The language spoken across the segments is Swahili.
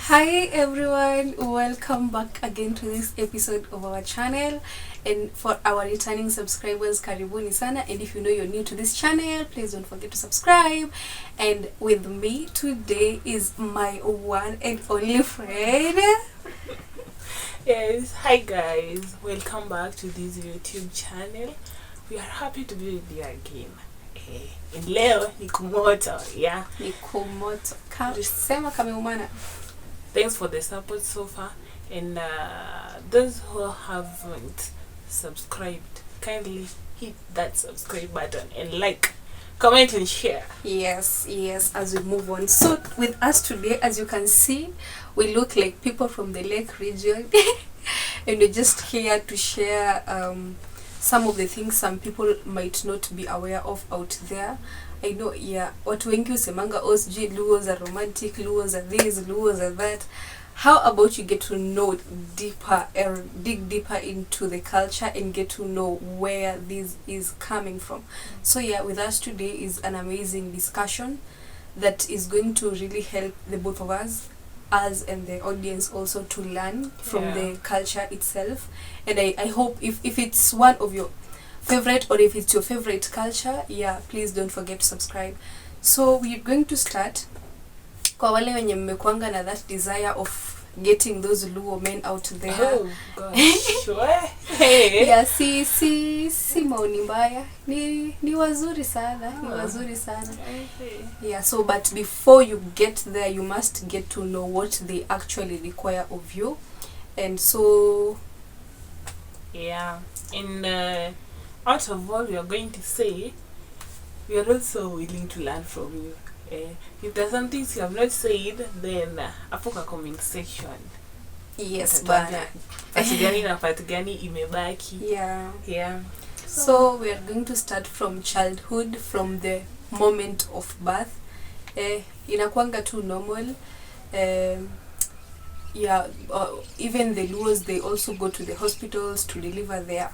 Hi everyone, welcome back again to this episode of our channel. And for our returning subscribers, karibuni sana. And if you know you're new to this channel, please don't forget to subscribe. And with me today is my one and only friend. Yes, hi guys, welcome back to this YouTube channel. We are happy to be with you again. And leo ni kumoto, yeah. Nikumoto. Sema kameumana. Thanks for the support so far, and those who haven't subscribed, kindly hit that subscribe button and like, comment and share. Yes, as we move on. So with us today, as you can see, we look like people from the Lake region and we're just here to share some of the things some people might not be aware of out there. I know, yeah, watu wengi usemanga sijui Luos are romantic, Luos are this, Luos are that. How about you get to know deeper or dig deeper into the culture and get to know where this is coming from? So yeah, with us today is an amazing discussion that is going to really help the both of us and the audience also to learn from the culture itself. And I hope if it's one of your favorite or if it's your favorite culture, please don't forget to subscribe. So we're going to start kwa wale wenye mmekuanga na that desire of getting those Luo men out there. Oh gosh. Hey. Yeah, si maoni mbaya. Ni wazuri sana. Ni wazuri sana. Okay. Yeah, so but before you get there, you must get to know what they actually require of you. And so in out of what we are going to say, we are also willing to learn from you. If there's some things you have not said, then apoka comment section. Yes, bana. Patigani na patigani imebaki. Yeah. So we are going to start from childhood, from the moment of birth. Inakuanga tu normal. Even the Luos, they also go to the hospitals to deliver their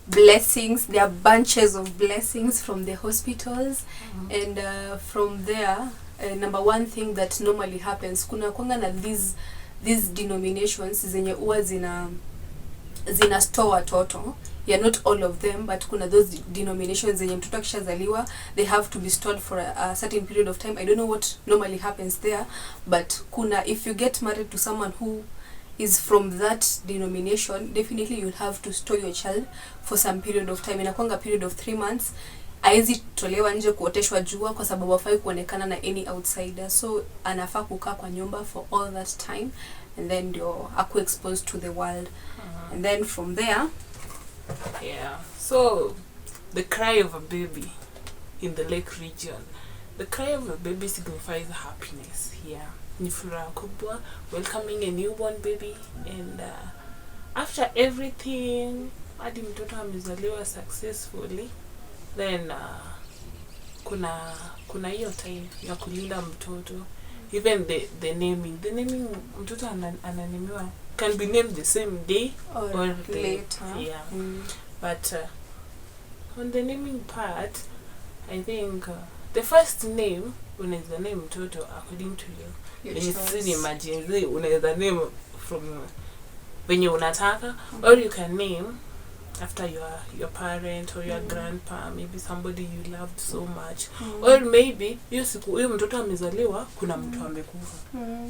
blessings, their bunches of blessings from the hospitals. And from there, number one thing that normally happens, kuna kwanga na these denominations zenye uwa zina store watoto. Not all of them, but kuna those denominations zenye mtoto akishazaliwa they have to be stored for a certain period of time. I don't know what normally happens there, but kuna, if you get married to someone who is from that denomination, definitely you'll have to store your child for some period of time. Inakwanga period of 3 months. Aizi tolewa nje kuoteshwa jua kwa sababu hafai kuonekana na any outsider. So anafaa kukaa kwa nyumba for all that time, and then ndio aku exposed to the world. And then from there, so the cry of a baby in the Lake region, the cry of a baby signifies happiness. Ni furaha kubwa, welcoming a newborn baby, and after everything hadi mtoto amezaliwa successfully, then kuna hiyo time ya kulinda mtoto. Even the naming mtoto ananimiwa can be named the same day or later. But on the naming part, I think the first name unaweza name mtoto according to you. Imagine unaweza name from when you unataka, or you can name after your parent or your grandpa, maybe somebody you loved so much. Or maybe hiyo siku huyo mtoto amezaliwa kuna mtu amekufa.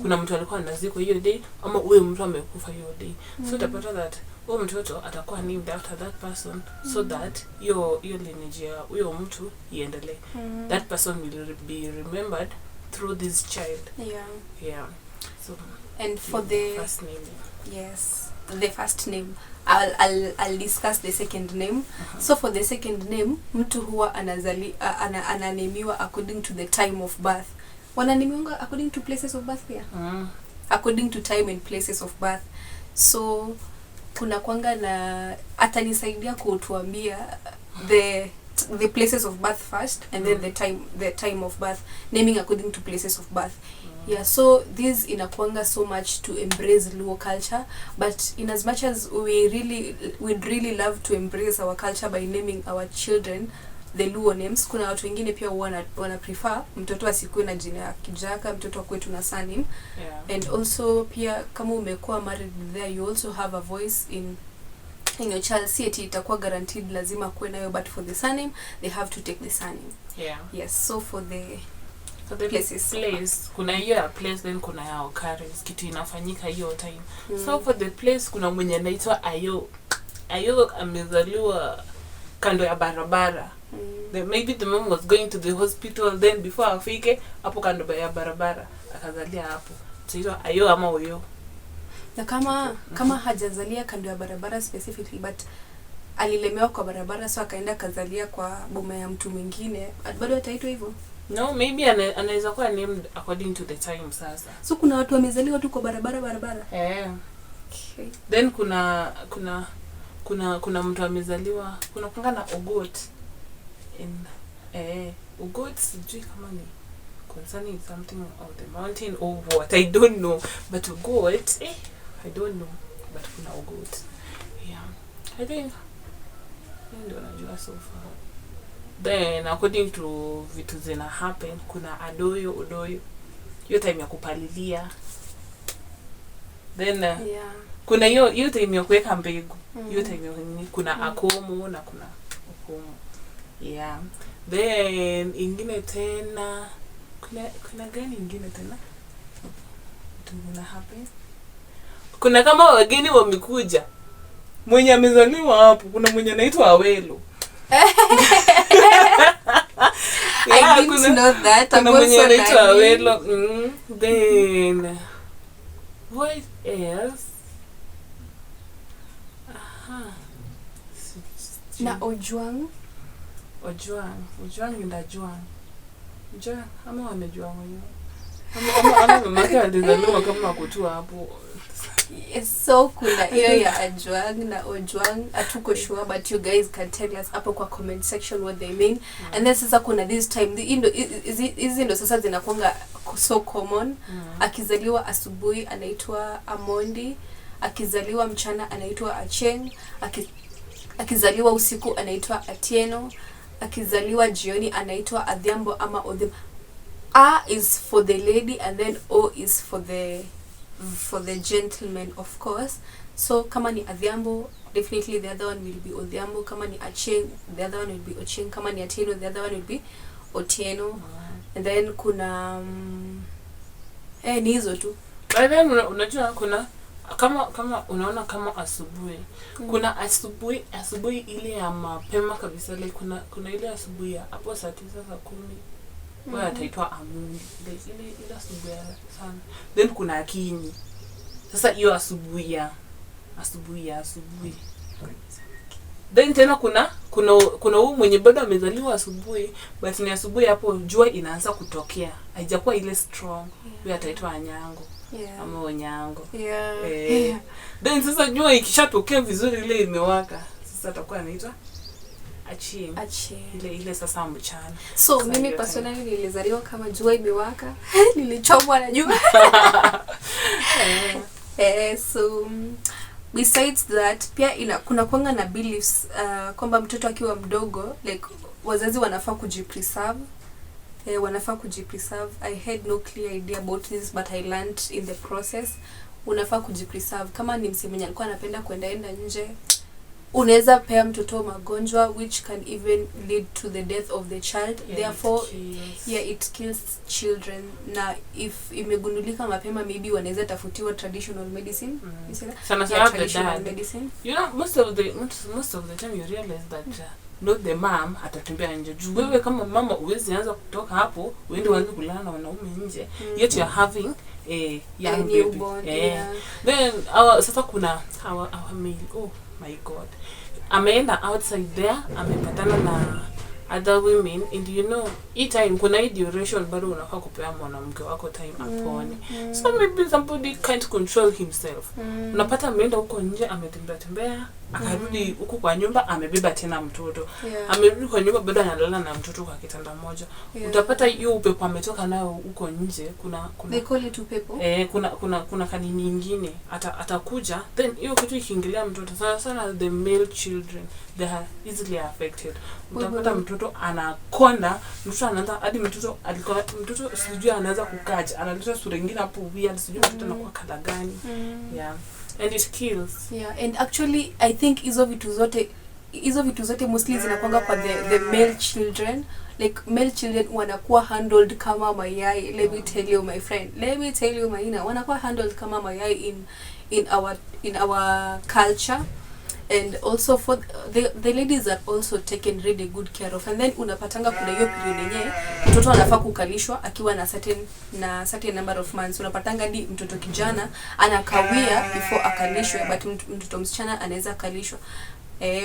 Kuna mtu alikuwa anazikwa hiyo day, ama huyo mtu amekufa hiyo day. So utapata that huyo mtoto atakuwa named after that person, so that hiyo lineage ya huyo mtu iendelee. That person will be remembered through this child. So and for the first name, the first name, I'll discuss the second name. So for the second name, mtu huwa ananemiwa according to the time of birth. Wananemiwa according to places of birth pia. According to time and places of birth. So kuna kwanga na atanisaidia kutuambia the places of birth first, and then the time of birth, naming according to places of birth. So this inakuanga so much to embrace Luo culture, but in as much as we'd really love to embrace our culture by naming our children the Luo names. Kuna watu wengine pia wana prefer mtoto asikuwe na jina ya Kijaka, mtoto akue tu na surname. And also pia kama umekuwa married there, you also have a voice in your child. Eti itakuwa guaranteed lazima kuwe nayo, but for the surname they have to take the surname. Yes, so for the places, kuna hiyo ya place, then kuna ya occurrence, kitu inafanyika hiyo time. So for the place kuna mwenye anaitwa Ayo amezaliwa kando ya barabara. Maybe the mom was going to the hospital, then before afike hapo kando ya barabara akazalia hapo. So Ayo ama Oyo. Na kama hajazalia kando ya barabara specifically, but alilemewa kwa barabara, so akaenda kazalia kwa boma ya mtu mwingine, bado ataitwa hivyo? No, maybe anaweza kuwa named according to the time sasa. So kuna watu wamezaliwa tu kwa barabara. Okay. Then kuna mtu amezaliwa, kuna kungana Ogot in Ogot, sijui kama ni concerning something of the mountain or what, I don't know, but Ogot I don't know, but kuna Ogot. I think ndio najua so far. Then according to vitu zina happen, kuna Odoyo, hiyo time ya kupalilia. Then kuna hiyo time ya kuweka mbegu. Hiyo time kuna Akomo na kuna Okomo. Then ingine tena kuna gani ingine tena? Tuna happen. Kuna kama wageni wamekuja. Mwenye amezaliwa hapo, kuna mwenye anaitwa Awelo. I didn't know that. Kuna mwenye anaitwa Awelo. Then what else? Na Ojwang nda Juang. Ama wamejua mwenyewe. Ama mamake alizaliwa kama kutua hapo. Yes, so kuna hiyo ya Ajwang na Ojwang, atuko sure, but you guys can tell us hapo kwa comment section what they mean. And then sasa kuna this time hizi ndo sasa zinakuanga so common. Akizaliwa asubuhi anaitwa Amondi, akizaliwa mchana anaitwa Acheng, akizaliwa usiku anaitwa Atieno, akizaliwa jioni anaitwa Adhiambo ama Odhim. A is for the lady and then O is for the gentleman, of course. So kama ni Adhiambo, definitely the other one will be Odhiambo. Kama ni Acheng, the other one will be Ocheng. Kama ni Atieno, the other one will be Otieno. And then kuna ni hizo tu. But then unajua kuna kama unaona kama asubuhi. Kuna asubuhi ile ya mapema kabisa, like kuna ile asubuhi hapo saa 9 saa 10. Wao ataitwa Amundi. Ile asubuhi sana. Then kuna Akinyi. Sasa hiyo asubuhi. Then tena kuna huyu mwenye bado amezaliwa asubuhi, but ni asubuhi hapo jua inaanza kutokea. Haijakuwa ile strong. Wao ataitwa Anyango. Ama Onyango. Then sasa jua ikishatokea vizuri ile imewaka, sasa atakuwa anaitwa Achim. Ile sasa mchana. So mimi personally nilizaliwa kama jua imewaka. Nilichomwa na jua. So besides that pia kuna kwanga na beliefs kwamba mtoto akiwa mdogo, like wazazi wanafaa kujipreserve. I had no clear idea about this, but I learned in the process. Unafaa kujipreserve. Kama ni msemo mwenye alikuwa anapenda kwenda nje, unaweza pea mtoto magonjwa which can even lead to the death of the child. Therefore it kills children. Na if imegundulika mapema, maybe wanaweza tafutiwa traditional medicine. Sana traditional medicine. You know, most of the time you realize that not the mom atatembea nje. Wewe kama mama uwezi anza kutoka hapo uende uanze kulala na wanaume nje. Yet you are having a young baby. Then sasa kuna our male. Oh my God. Ameenda outside there, amepatana na other women, and you know, time kuna hii duration bado unafaa kupea mwanamke wako time apone. So maybe somebody can't control himself. Unapata ameenda huko nje, ametembea, akarudi huku kwa nyumba amebeba tena mtoto. Amerudi kwa nyumba bado analala na mtoto kwa kitanda moja. Utapata hiyo upepo ametoka nayo huko nje, kuna they call it upepo. Kuna kanini nyingine atakuja, then hiyo kitu ikiingilia mtoto sana the male children they are easily affected. Utapata mtoto anakonda, mtoto anaanza hadi mtoto sijui anaanza kukaja, analeta sura nyingine hapo weird, sijui mtoto anakuwa kala gani. Yeah, and it kills. Yeah, and actually I think hizo vitu zote mostly zinakwanga kwa the male children. Like male children wanakuwa handled kama mayai. Let me tell you my friend, let me tell you Maina, wanakuwa handled kama mayai in our culture. And also for the ladies are also taken really good care of. And then unapatanga kuna hiyo period yenyewe mtoto anafaa kukalishwa akiwa na certain number of months. Unapatanga di mtoto kijana anakawia before akalishwe, but mtoto msichana anaweza kalishwa.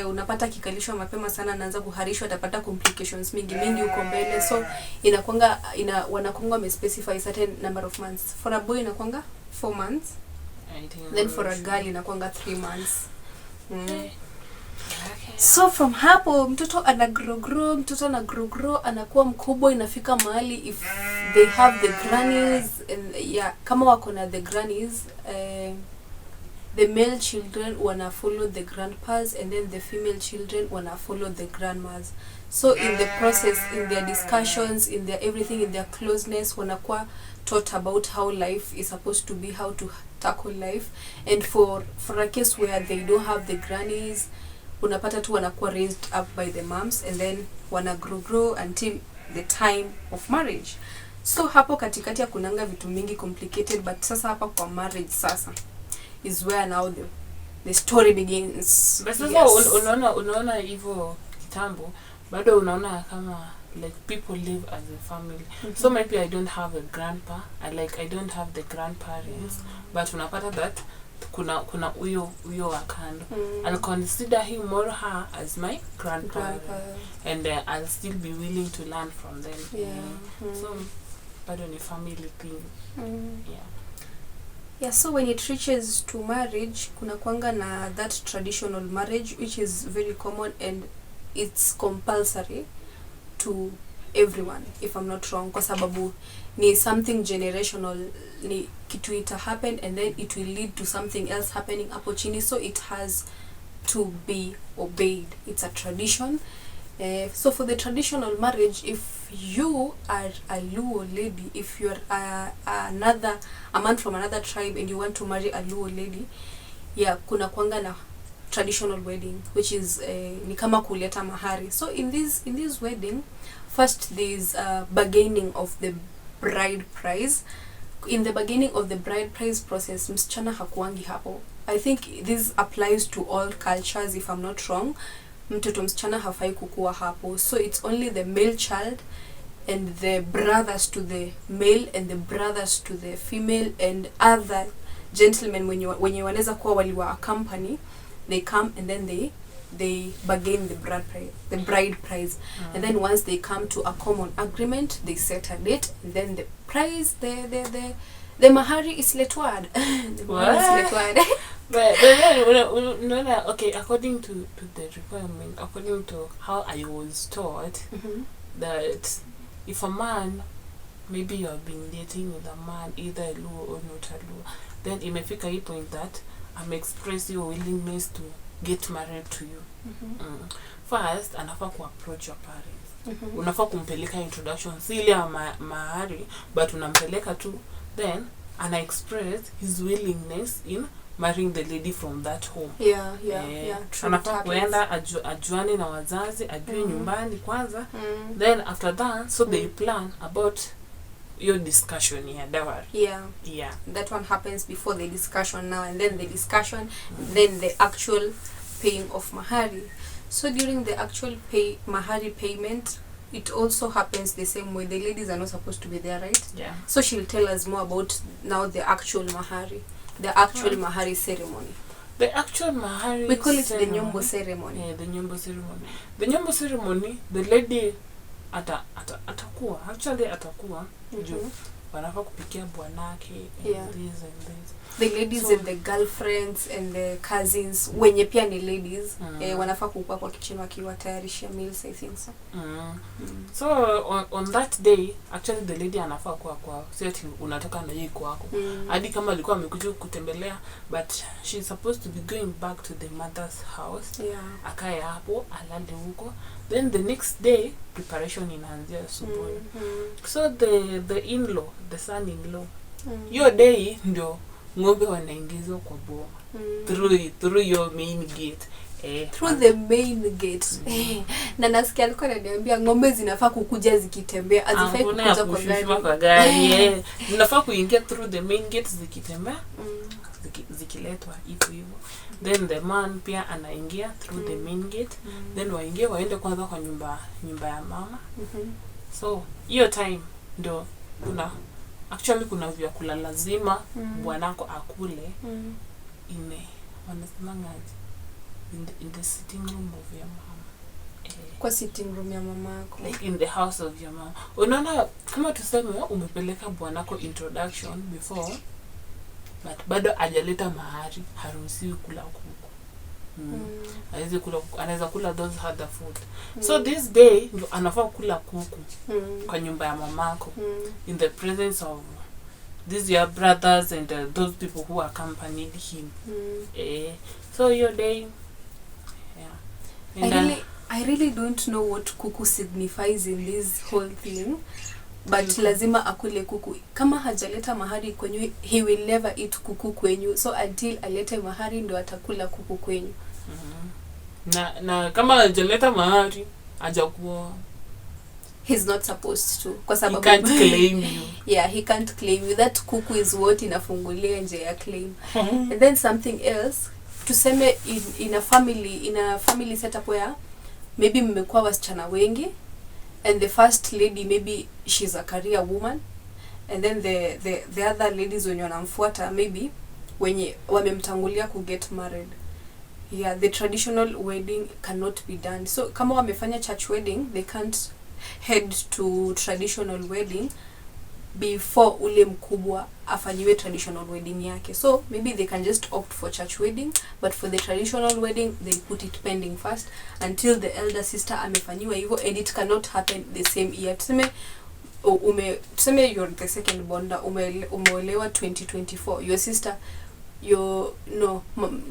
Unapata kikalishwa mapema sana anaanza kuharishwa, atapata complications mingi huko mbele. So inakwanga wanakwanga wamespecify certain number of months. For a boy inakwanga 4 months. Then for a girl inakwanga 3 months. Okay. So from hapo mtoto ana grow anakuwa mkubwa, inafika mahali if they have the grannies and kama wako na the grannies, the male children wana follow the grandpas and then the female children wana follow the grandmas. So in the process, in their discussions, in their everything, in their closeness, wanakuwa taught about how life is supposed to be, how to tackle life. And for a case where they don't have the grannies, unapata tu wanakuwa raised up by the moms and then wana grow until the time of marriage. So hapo katikati ya kunanga vitu mingi complicated, but sasa hapa kwa marriage sasa is where now the story begins. But sasa unaona hivyo kitambo bado unaona kama like people live as a family. So maybe I don't have a grandpa, I don't have the grandparents, but unapata that kuna huyo wakando. I'll consider him or her as my grandparent, and I'll still be willing to learn from them. So bado ni family thing. So when it reaches to marriage, kuna kwanga na that traditional marriage which is very common and it's compulsory to everyone, if I'm not wrong, kwa sababu ni something generational, ni kitu ita happen and then it will lead to something else happening hapo chini, so it has to be obeyed. It's a tradition. So for the traditional marriage, if you are a Luo lady, if you're a man from another tribe and you want to marry a Luo lady, kuna kwanga na traditional wedding, which is ni kama kuleta mahari. So in this wedding, first there is bargaining of the bride price. In the bargaining of the bride price process, msichana hakuangi hapo. I think this applies to all cultures, if I'm not wrong. Mtoto msichana hafai kukua hapo. So it's only the male child and the brothers to the male and the brothers to the female and other gentlemen wenye wanaweza kuwa waliwa accompany, they come and then they bargain the bride price. And then once they come to a common agreement, they set a date, and then the price, the mahari is letwad. But then, okay, according to the requirement, according to how I was taught, that if a man, maybe you have been dating with a man, either a Luo or not a Luo, then imefika hii point that express your willingness to get married to you. First, anafaa approach your parents. Unafaa kumpeleka introduction, si ile mahari, but unampeleka tu, then ana express his willingness in marrying the lady from that home. Anafaa kuenda ajuane na wazazi, ajue nyumbani kwanza, then after that, so they plan about your discussion dowry. That one happens before the discussion now, and then the discussion, then the actual paying of mahari. So during the actual mahari payment, it also happens the same way. The ladies are not supposed to be there, right? So she'll tell us more about now the actual mahari, the actual mahari ceremony. The actual mahari, we call it the nyombo ceremony. The nyombo ceremony. The nyombo ceremony, the lady atakuwa wanafaa kupikia bwanake and Yeah. this and this. The ladies So- and the girlfriends and the cousins wenye pia ni ladies wanafaa kukua kwa kitchen wakiwatayarishia meals, I think so. So on that day actually the lady anafaa kwa set unatoka na yeye kwako hadi kama alikuwa amekuja kutembelea, but she's supposed to be going back to the mother's house. Yeah. Akae hapo alale huko, then the next day preparation inaanzia asubuhi. So the in-law, the son-in-law, hiyo day ndio ng'ombe wanaingizwa kwa boma through your main gate. Through the main gate. Na nasikia alikuwa ananiambia ng'ombe zinafaa kukuja zikitembea, hazifai kukuja kwa gari. Zinafaa kuingia through the main gate zikitembea, zikiletwa hivyo. Then the man pia anaingia through the main gate. Then waende kwanza kwa nyumba ya mama. So hiyo time ndio kuna vyakula lazima bwanako akule in the sitting room of your mom. Kwa sitting room ya mamako. Like in the house of your mom. Unaona kama tuseme umepeleka bwanako introduction before, but bado hajaleta mahari, haruhusiwi kula kuku. Anaweza kula those other food. So this day anafaa kula kuku kwa nyumba ya mamako in the presence of these your brothers and those people who accompanied him. So your day, yeah. I really don't know what kuku signifies in this whole thing, but lazima akule kuku. Kama hajaleta mahari kwenyu, he will never eat kuku kwenyu. So until alete mahari ndo atakula kuku kwenyu. Na kama hajaleta mahari hajakuoa, he's not supposed to, kwa sababu he can't claim you. Yeah, he can't claim you. That kuku is what inafungulia nje ya claim. And then something else, tuseme in a family setup where maybe mmekuwa wasichana wengi, and the first lady maybe she's a career woman, and then the other ladies wenye wanamfuata maybe wenye wamemtangulia ku get married. Yeah, the traditional wedding cannot be done. So kama wamefanya church wedding, they can't head to traditional wedding before ule mkubwa afanyiwe traditional wedding yake. So maybe they can just opt for church wedding, but for the traditional wedding they put it pending first until the elder sister amefanyiwa hivyo, and it cannot happen the same year. Tuseme you're the second born, umeolewa 2024, your sister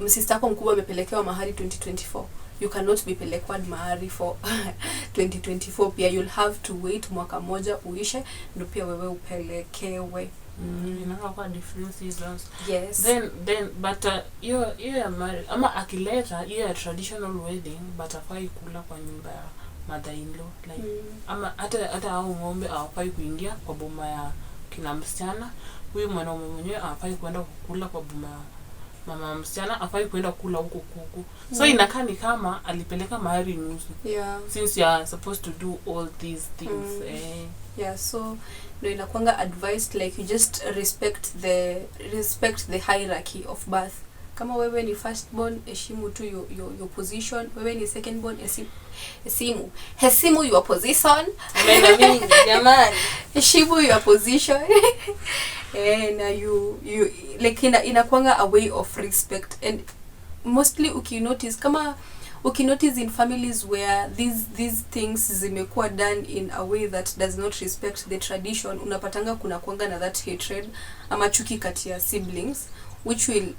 sister yako mkubwa amepelekewa mahari 2024, you cannot be pelekwa mahari for 2024 pia. You'll have to wait mwaka moja uishe ndio pia wewe upelekewe. Inakuwa different seasons. Yes. Then but you married ama akileta hiyo traditional wedding, but afai kula kwa nyumba ya mother-in-law, like ama hata hao ng'ombe hawafai kuingia kwa boma ya kina msichana. Huyu mwanaume mwenyewe hafai kwenda kukula kwa boma mama msichana, afai kwenda kula huko kuku. So inakaa ni kama alipeleka mahari nusu. Yeah. Since you are supposed to do all these things. Yeah, so no, inakuanga advised like you just respect the hierarchy of birth. Kama wewe ni first born, heshimu tu your position. Wewe ni second born, heshimu your position. Mimi jamani, heshimu your position. And you like inakuanga a way of respect. And mostly ukinotice in families where these things zimekuwa done in a way that does not respect the tradition, unapatanga kuna kuanga na that hatred ama chuki kati ya siblings, which will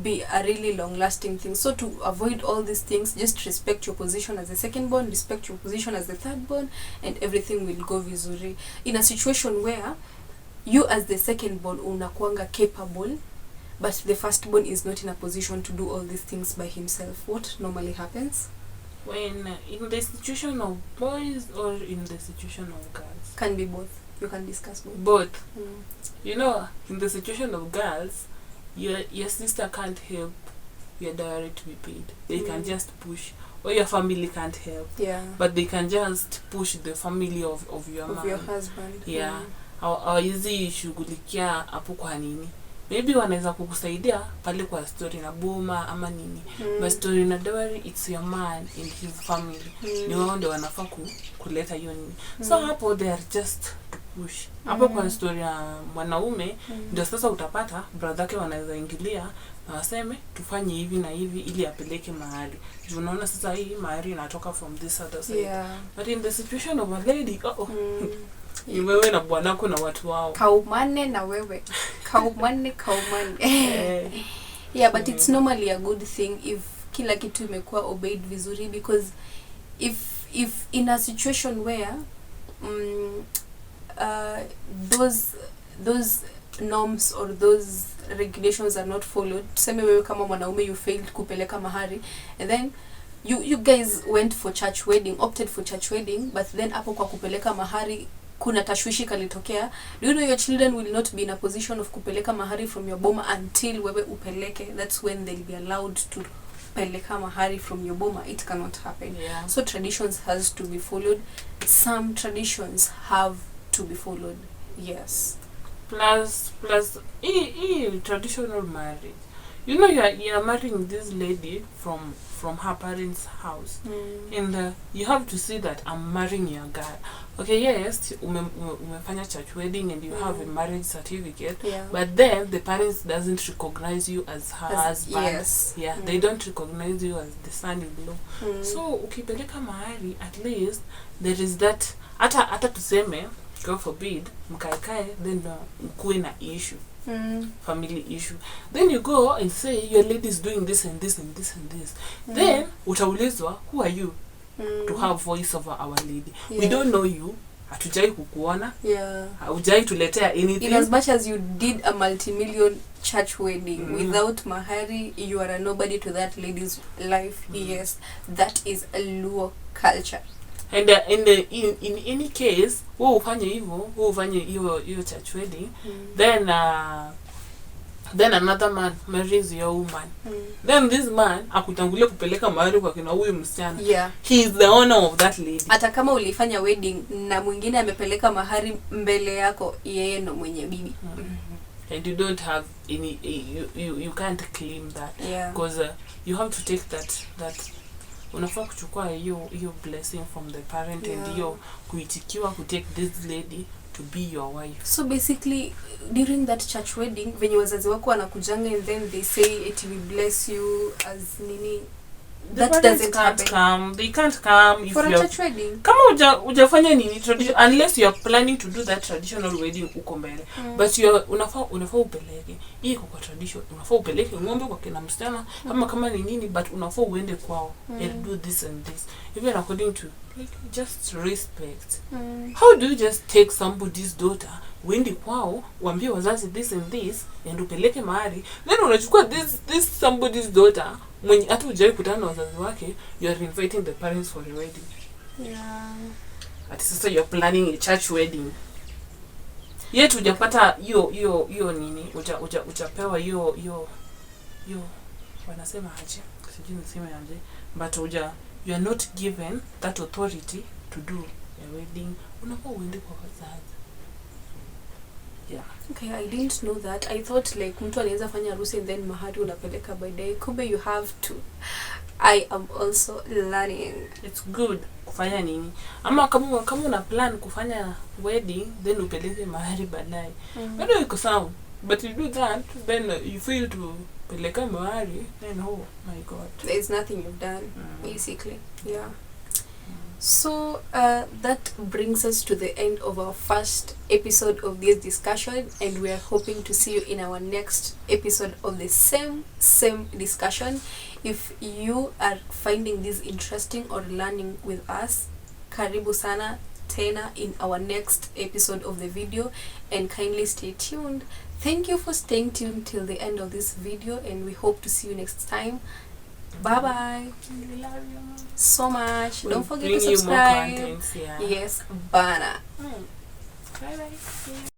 be a really long lasting thing. So to avoid all these things, just respect your position as the second born, respect your position as the third born, and everything will go vizuri. In a situation where you as the second born unakuanga capable, but the first born is not in a position to do all these things by himself, what normally happens? When in the situation of boys or in the situation of girls? Can be both. You can discuss both. Both. You know, in the situation of girls, your sister can't help your dowry to be paid. They can just push, or your family can't help. Yeah. But they can just push the family of your man. Of your husband. Yeah. Hawawezi shughulikia hapo kwa nini. Maybe wanaweza kukusaidia pale kwa story na boma ama nini. But story na dowry, it's your man and his family. Ni wao ndio wanafaa kuleta hiyo nini. So hapo they are just to ushi hapo. Kwa story ya mwanaume ndio sasa utapata brother yake wanaweza ingilia na waseme tufanye hivi na hivi ili apeleke mahali. Juu unaona sasa hii mahali inatoka from this other side. But in the situation of a lady, ni wewe na bwanako na watu wao. Kaumane na wewe. Kaumane. Yeah, but it's normally a good thing if kila kitu imekuwa obeyed vizuri, because if in a situation where those norms or those regulations are not followed, tuseme wewe kama mwanaume you failed kupeleka mahari, and then you guys went for church wedding, opted for church wedding, but then hapo kwa kupeleka mahari kuna tashwishi kalitokea. Do you know your children will not be in a position of kupeleka mahari from your boma until wewe upeleke? That's when they'll be allowed to peleka mahari from your boma. It cannot happen. So traditions has to be followed. Some traditions have to be followed. Yes. Plus traditional marriage. You know, you're marrying this lady from her parents' house, and you have to see that I'm marrying your guy. Okay, yes, umefanya church wedding and you have a marriage certificate, but then the parents doesn't recognize you as her husband. They don't recognize you as the son-in-law. So ukipeleka mahali, at least there is that. Hata tuseme, God forbid, mkaikae, then mkuwe na issue. Family issue. Then you go and say your lady is doing this and this and this and this. Then utaulizwa, who are you to have voice over our lady? We don't know you. Hatujai kukuona. Haujai tuletea anything. In as much as you did a multi-million church wedding without mahari, you are a nobody to that lady's life. Yes, that is a Luo culture. And in any case, wewe ufanye hiyo church wedding, then another man marries your woman. Then this man akutangulia kupeleka mahari kwa kina huyu msichana. He is the owner of that lady. Hata kama ulifanya wedding na mwingine amepeleka mahari mbele yako, yeye ndo mwenye bibi. And you don't have any you can't claim that, because you have to take that unafaa kuchukua hiyo blessing from the parent, and hiyo kuitikiwa ku take this lady to be your wife. So basically during that church wedding, venye wazazi wako wanakujanga and then they say it will bless you as nini, that doesn't happen. They can't come if for a church wedding. Kama hujafanya nini tradition, unless you are planning to do that traditional wedding uko mbele. But you unafaa upeleke hii kwa tradition, unafaa upeleke ng'ombe kwa kina msichana kama ni nini, but unafaa uende kwao and do this and this, even according to just respect. How do you just take somebody's daughter, uende kwao waambie wazazi this and this and upeleke mahari, then unachukua this somebody's daughter mwenye hata hujai kutana na wazazi wake, you are inviting the parents for a wedding. Ati sasa you are planning a church wedding. Yet hujapata hiyo nini, ujapewa hiyo wanasema aje, sijui niseme aje, but you are not given that authority to do a wedding. Unafaa uende kwa wazazi. Okay, I didn't know that. I thought like mtu anaweza fanya harusi and then mahari unapeleka by day. Kumbe you have to. I am also learning. It's good kufanya nini. Ama kama una plan kufanya wedding, then upeleke mahari baadaye. Bado iko sawa. But you do that, then you feel to peleka mahari, then oh my God, there is nothing you've done, basically. So that brings us to the end of our first episode of this discussion, and we are hoping to see you in our next episode of the same discussion. If you are finding this interesting or learning with us, karibu sana tena in our next episode of the video, and kindly stay tuned. Thank you for staying tuned till the end of this video, and we hope to see you next time. Bye bye. We love you so much. Don't forget to subscribe. More contents, Yes, bana. Bye bye.